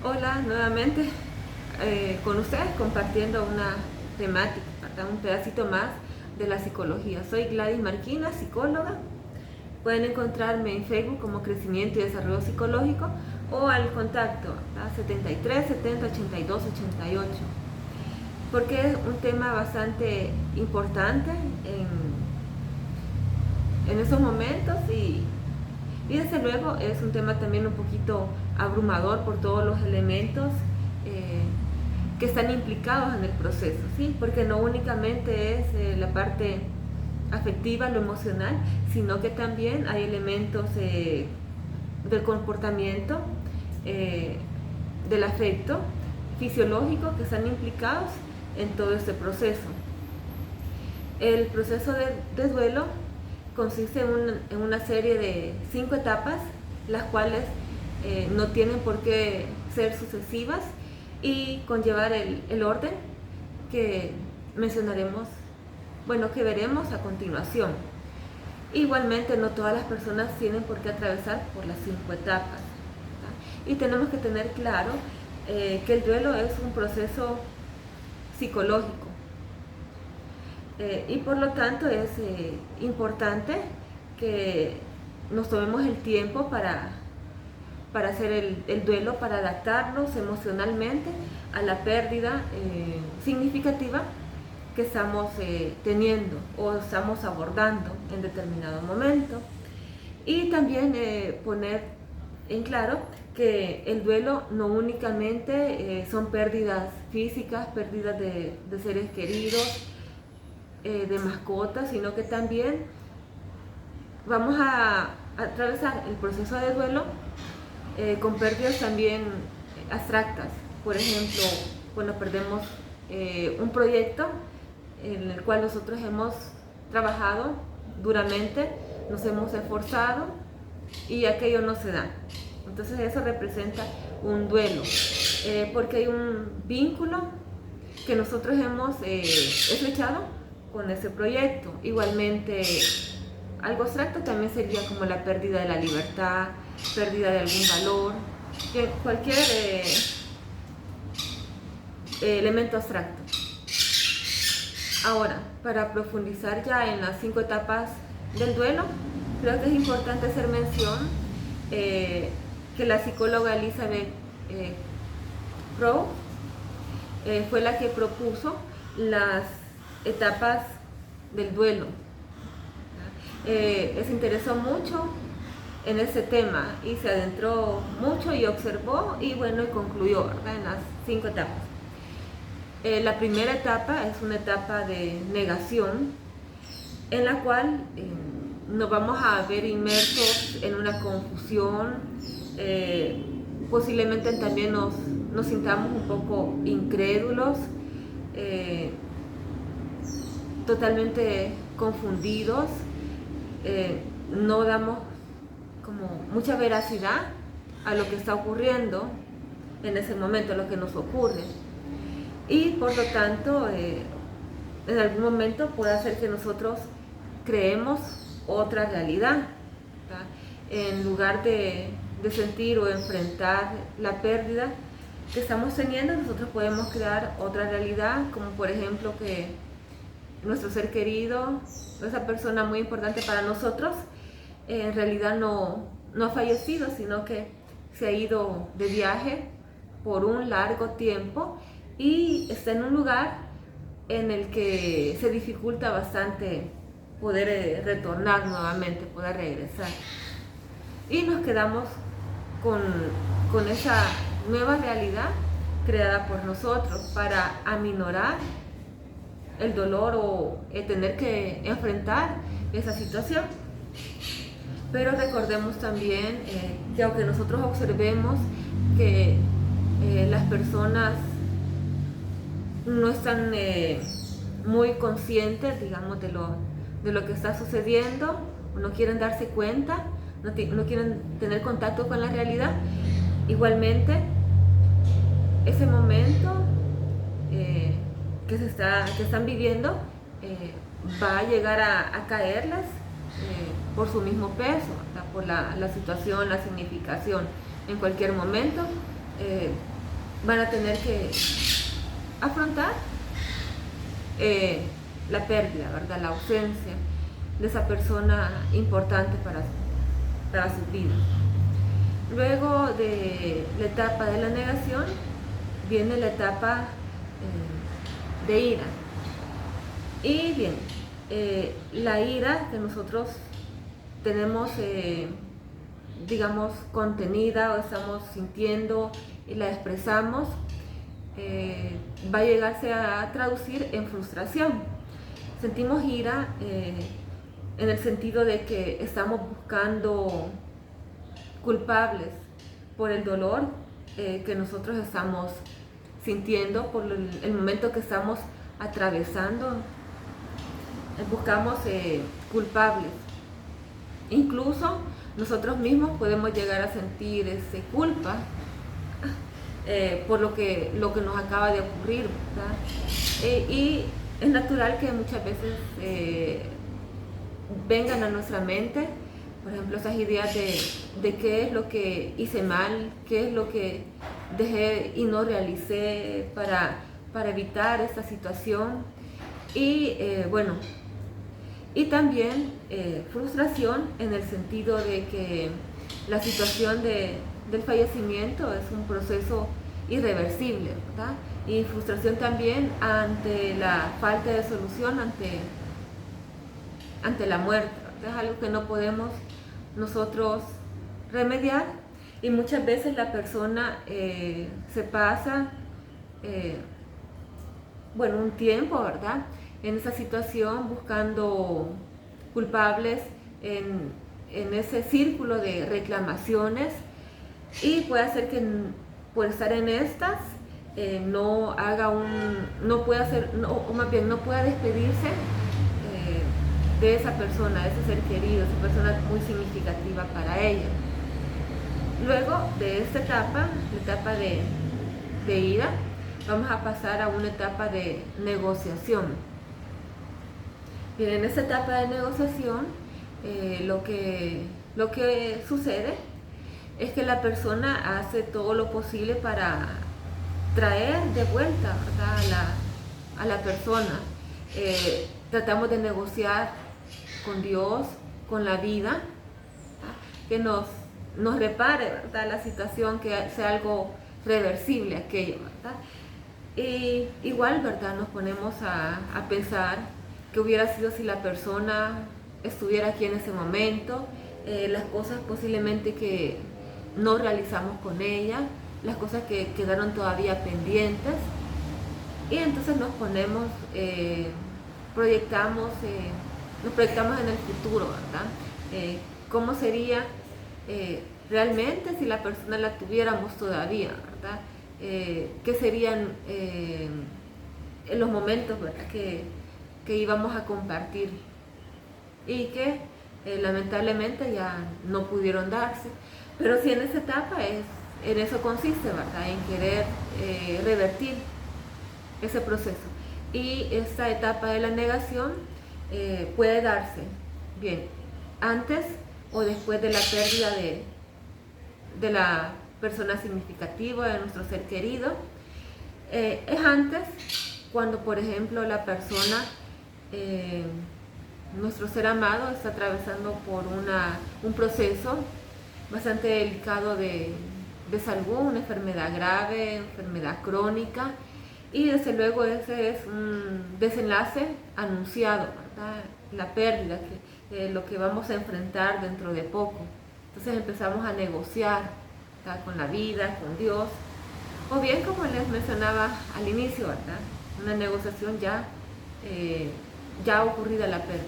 Hola, nuevamente con ustedes compartiendo una temática, ¿verdad? Un pedacito más de la psicología. Soy Gladys Marquina, psicóloga. Pueden encontrarme en Facebook como Crecimiento y Desarrollo Psicológico o al contacto 73 70 82 88, porque es un tema bastante importante en esos momentos y desde luego es un tema también un poquito abrumador por todos los elementos eh, que están implicados en el proceso, ¿sí? Porque no únicamente es la parte afectiva, lo emocional, sino que también hay elementos del comportamiento, eh, del afecto fisiológico que están implicados en todo este proceso. El proceso de duelo consiste en una serie de 5 etapas, las cuales no tienen por qué ser sucesivas y conllevar el orden que mencionaremos, bueno, que veremos a continuación. Igualmente, no todas las personas tienen por qué atravesar por las 5 etapas, ¿verdad? Y tenemos que tener claro que el duelo es un proceso psicológico. Y por lo tanto es importante que nos tomemos el tiempo para hacer el duelo, para adaptarnos emocionalmente a la pérdida significativa que estamos teniendo o estamos abordando en determinado momento. Y también poner en claro que el duelo no únicamente son pérdidas físicas, pérdidas de seres queridos, de mascotas, sino que también vamos a atravesar el proceso de duelo con pérdidas también abstractas. Por ejemplo, cuando perdemos un proyecto en el cual nosotros hemos trabajado duramente, nos hemos esforzado y aquello no se da. Entonces eso representa un duelo, porque hay un vínculo que nosotros hemos estrechado con ese proyecto. Igualmente, algo abstracto también sería como la pérdida de la libertad, pérdida de algún valor, cualquier elemento abstracto. Ahora, para profundizar ya en las 5 etapas del duelo, creo que es importante hacer mención que la psicóloga Elizabeth Crowe fue la que propuso las etapas del duelo. Se interesó mucho en ese tema y se adentró mucho y observó y bueno, y concluyó, ¿verdad?, en las 5 etapas. La primera etapa es una etapa de negación en la cual nos vamos a ver inmersos en una confusión, posiblemente también nos sintamos un poco incrédulos, totalmente confundidos, no damos como mucha veracidad a lo que está ocurriendo en ese momento, a lo que nos ocurre. Y por lo tanto, en algún momento puede hacer que nosotros creemos otra realidad, ¿verdad? En lugar de sentir o enfrentar la pérdida que estamos teniendo, nosotros podemos crear otra realidad, como por ejemplo que nuestro ser querido, esa persona muy importante para nosotros, en realidad no ha fallecido, sino que se ha ido de viaje por un largo tiempo y está en un lugar en el que se dificulta bastante poder retornar nuevamente, poder regresar. Y nos quedamos con esa nueva realidad creada por nosotros para aminorar el dolor o tener que enfrentar esa situación. Pero recordemos también que aunque nosotros observemos que las personas no están muy conscientes, digamos, de lo que está sucediendo, o no quieren darse cuenta, no quieren tener contacto con la realidad, igualmente ese momento que están viviendo va a llegar a caerles por su mismo peso, por la situación, la significación. En cualquier momento van a tener que afrontar la pérdida, ¿verdad? La ausencia de esa persona importante para sus vidas. Luego de la etapa de la negación viene la etapa de ira. Y bien, la ira que nosotros tenemos, digamos, contenida o estamos sintiendo y la expresamos, va a llegarse a traducir en frustración. Sentimos ira en el sentido de que estamos buscando culpables por el dolor que nosotros estamos sintiendo, por el momento que estamos atravesando. Buscamos culpables. Incluso nosotros mismos podemos llegar a sentir culpa por lo que nos acaba de ocurrir, ¿verdad? Y es natural que muchas veces vengan a nuestra mente, por ejemplo, esas ideas de qué es lo que hice mal, qué es lo que dejé y no realicé para evitar esta situación. Y bueno, y también frustración en el sentido de que la situación del fallecimiento es un proceso irreversible, ¿verdad? Y frustración también ante la falta de solución, ante la muerte, ¿verdad? Es algo que no podemos nosotros remediar, y muchas veces la persona se pasa bueno, un tiempo, ¿verdad?, en esa situación buscando culpables en ese círculo de reclamaciones, y puede hacer que por estar en estas no haga no pueda hacer, o más bien no pueda despedirse de esa persona, de ese ser querido, esa persona muy significativa para ella. Luego de esta etapa, la etapa de ira, vamos a pasar a una etapa de negociación. Bien, en esta etapa de negociación, lo que sucede es que la persona hace todo lo posible para traer de vuelta, ¿verdad?, a la persona. Tratamos de negociar con Dios, con la vida, ¿verdad?, que nos repare, ¿verdad?, la situación, que sea algo reversible aquello, ¿verdad? Y igual, ¿verdad?, nos ponemos a pensar qué hubiera sido si la persona estuviera aquí en ese momento, las cosas posiblemente que no realizamos con ella, las cosas que quedaron todavía pendientes, y entonces nos ponemos, proyectamos en el futuro, ¿verdad? ¿Cómo sería realmente si la persona la tuviéramos todavía, ¿verdad? ¿Qué serían los momentos, ¿verdad?, que íbamos a compartir y que lamentablemente ya no pudieron darse? Pero sí, en esa etapa en eso consiste, ¿verdad?, en querer revertir ese proceso. Y esta etapa de la negación puede darse, bien, antes o después de la pérdida de la persona significativa, de nuestro ser querido. Es antes, cuando por ejemplo la persona, nuestro ser amado, está atravesando por un proceso bastante delicado de salud, una enfermedad grave, enfermedad crónica, y desde luego ese es un desenlace anunciado, ¿verdad?, la pérdida, lo que vamos a enfrentar dentro de poco. Entonces empezamos a negociar, ¿verdad?, con la vida, con Dios, o bien, como les mencionaba al inicio, ¿verdad?, una negociación ya ocurrida la pérdida.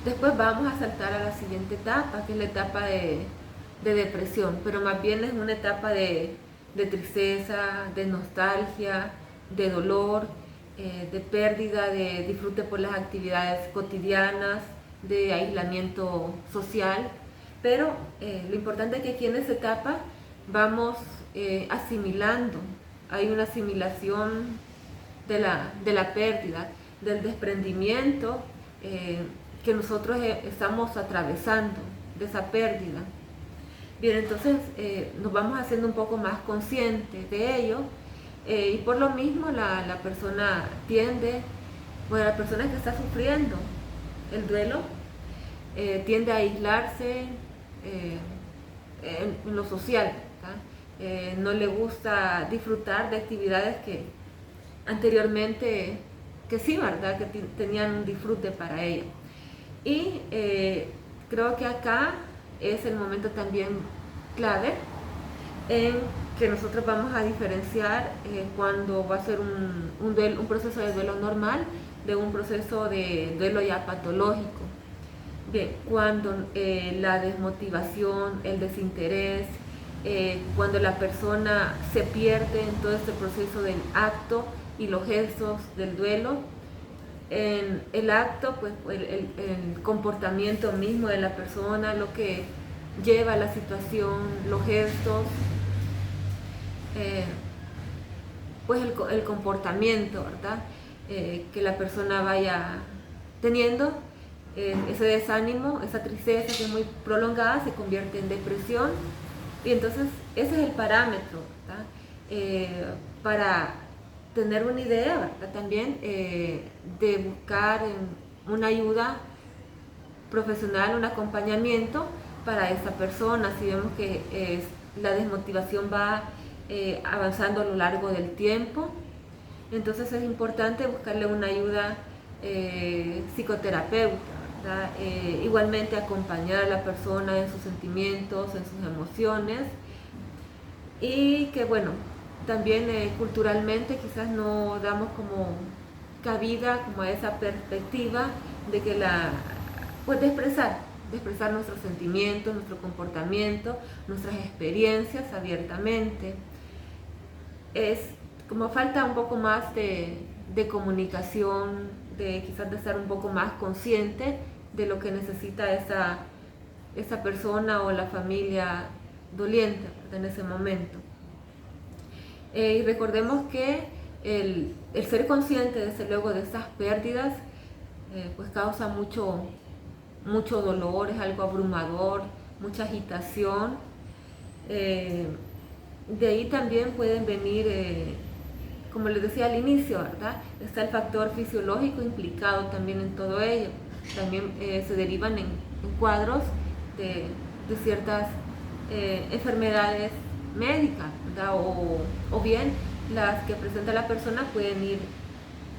Después vamos a saltar a la siguiente etapa, que es la etapa de depresión, pero más bien es una etapa de tristeza, de nostalgia, de dolor, de pérdida de disfrute por las actividades cotidianas, de aislamiento social. Pero lo importante es que aquí en esta etapa vamos asimilando, hay una asimilación de la pérdida, del desprendimiento que nosotros estamos atravesando, de esa pérdida. Bien, entonces nos vamos haciendo un poco más conscientes de ello, y por lo mismo la persona tiende, bueno, la persona que está sufriendo el duelo, tiende a aislarse en lo social, no le gusta disfrutar de actividades que anteriormente, que sí, ¿verdad? Que tenían un disfrute para ella. Y creo que acá es el momento también clave en que nosotros vamos a diferenciar cuando va a ser un proceso de duelo normal de un proceso de duelo ya patológico. Bien, cuando la desmotivación, el desinterés, cuando la persona se pierde en todo este proceso del acto y los gestos del duelo, en el acto, pues el comportamiento mismo de la persona, lo que lleva a la situación, los gestos, pues el comportamiento, ¿verdad? Que la persona vaya teniendo, ese desánimo, esa tristeza que es muy prolongada se convierte en depresión, y entonces ese es el parámetro, ¿verdad? Para tener una idea, ¿verdad? También de buscar una ayuda profesional, un acompañamiento para esta persona. Si vemos que la desmotivación va avanzando a lo largo del tiempo, entonces es importante buscarle una ayuda psicoterapeuta, ¿verdad? Igualmente acompañar a la persona en sus sentimientos, en sus emociones, y que bueno, también culturalmente quizás no damos como cabida como a esa perspectiva de que pues de expresar nuestros sentimientos, nuestro comportamiento, nuestras experiencias abiertamente. Es como falta un poco más de comunicación, de quizás de estar un poco más consciente de lo que necesita esa persona o la familia doliente en ese momento. Y recordemos que el ser consciente desde luego de estas pérdidas pues causa mucho dolor, es algo abrumador, mucha agitación. De ahí también pueden venir, como les decía al inicio, ¿verdad? Está el factor fisiológico implicado también en todo ello. También se derivan en cuadros de ciertas enfermedades médicas, ¿verdad? O bien las que presenta la persona pueden ir,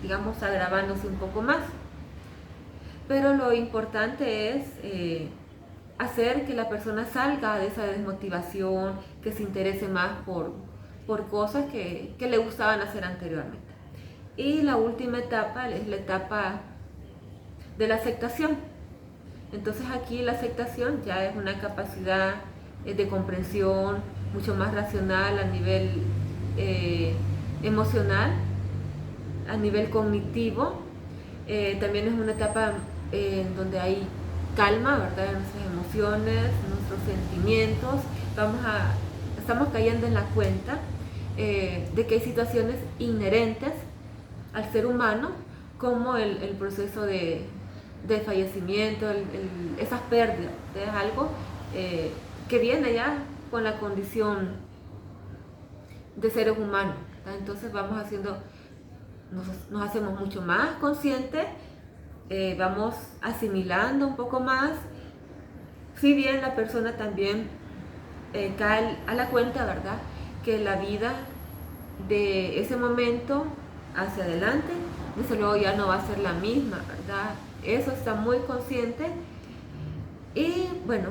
digamos, agravándose un poco más. Pero lo importante es hacer que la persona salga de esa desmotivación, que se interese más por cosas que le gustaban hacer anteriormente. Y la última etapa es la etapa de la aceptación. Entonces aquí la aceptación ya es una capacidad de comprensión mucho más racional a nivel emocional, a nivel cognitivo. También es una etapa en donde hay calma, ¿verdad? En nuestras emociones, nuestros sentimientos. Estamos cayendo en la cuenta de que hay situaciones inherentes al ser humano, como el proceso de fallecimiento, esas pérdidas, es algo que viene ya con la condición de seres humanos, ¿verdad? Entonces nos hacemos mucho más conscientes, vamos asimilando un poco más, si bien la persona también cae a la cuenta, ¿verdad? Que la vida de ese momento hacia adelante, desde luego ya no va a ser la misma, ¿verdad? Eso está muy consciente y bueno,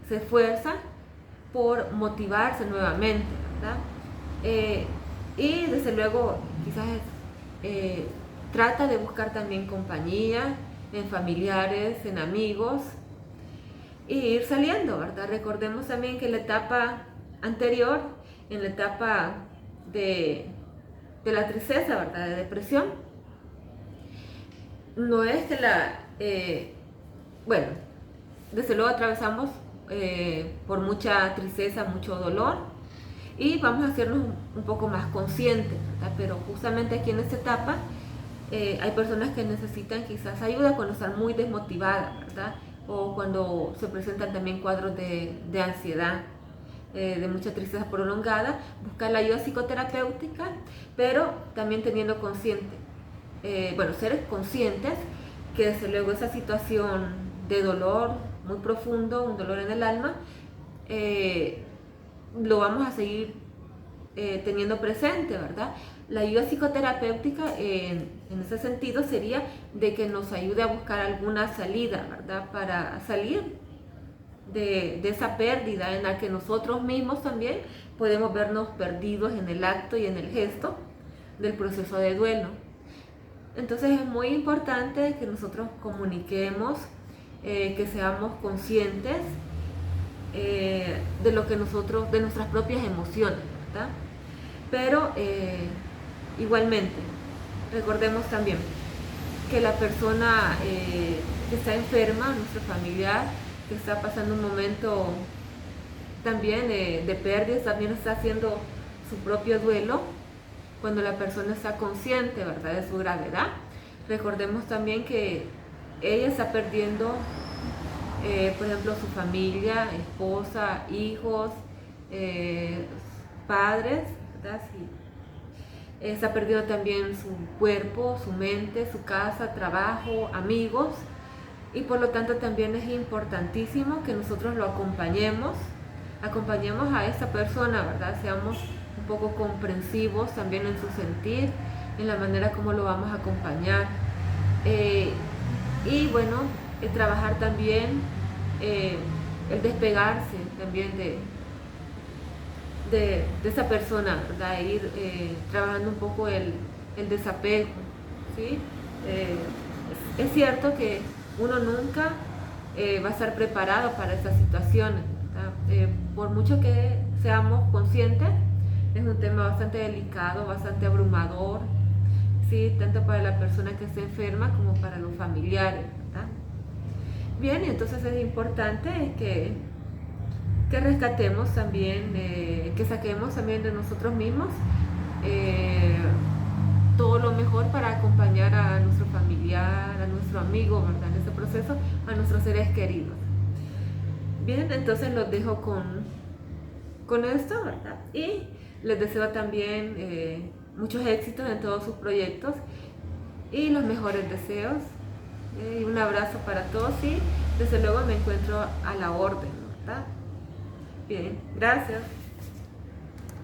se esfuerza por motivarse nuevamente, ¿verdad? Y desde luego quizás trata de buscar también compañía en familiares, en amigos, y ir saliendo, ¿verdad? Recordemos también que la etapa anterior, en la etapa de la tristeza, ¿verdad? De depresión, no es que bueno, desde luego atravesamos por mucha tristeza, mucho dolor, y vamos a hacernos un poco más conscientes, ¿verdad? Pero justamente aquí en esta etapa hay personas que necesitan quizás ayuda cuando están muy desmotivadas, ¿verdad? o cuando se presentan también cuadros de ansiedad, de mucha tristeza prolongada, buscar la ayuda psicoterapéutica, pero también teniendo consciente, ser conscientes que desde luego esa situación de dolor muy profundo, un dolor en el alma, lo vamos a seguir teniendo presente, ¿verdad? La ayuda psicoterapéutica en ese sentido sería de que nos ayude a buscar alguna salida, ¿verdad? Para salir de esa pérdida en la que nosotros mismos también podemos vernos perdidos en el acto y en el gesto del proceso de duelo. Entonces es muy importante que nosotros comuniquemos, que seamos conscientes de lo que nosotros, de nuestras propias emociones, ¿verdad? Pero igualmente, recordemos también que la persona que está enferma, nuestro familiar, que está pasando un momento también de pérdida, también está haciendo su propio duelo, cuando la persona está consciente, ¿verdad?, de su gravedad. Recordemos también que ella está perdiendo, por ejemplo, su familia, esposa, hijos, padres, ¿verdad? Sí. Está perdiendo también su cuerpo, su mente, su casa, trabajo, amigos, y por lo tanto también es importantísimo que nosotros lo acompañemos a esa persona, ¿verdad? Seamos un poco comprensivos también en su sentir, en la manera como lo vamos a acompañar. Y bueno, trabajar también el despegarse también de esa persona, ¿verdad? Ir trabajando un poco el desapego, ¿sí? Es cierto que uno nunca va a estar preparado para estas situaciones, ¿verdad? Por mucho que seamos conscientes, es un tema bastante delicado, bastante abrumador, ¿sí? Tanto para la persona que está enferma como para los familiares, ¿verdad? Bien, entonces es importante que rescatemos también, que saquemos también de nosotros mismos todo lo mejor para acompañar a nuestro familiar, a nuestro amigo, ¿verdad?, en este proceso, a nuestros seres queridos. Bien, entonces los dejo con esto, ¿verdad? Y les deseo también muchos éxitos en todos sus proyectos y los mejores deseos. Y un abrazo para todos y desde luego me encuentro a la orden, ¿verdad? Bien, gracias.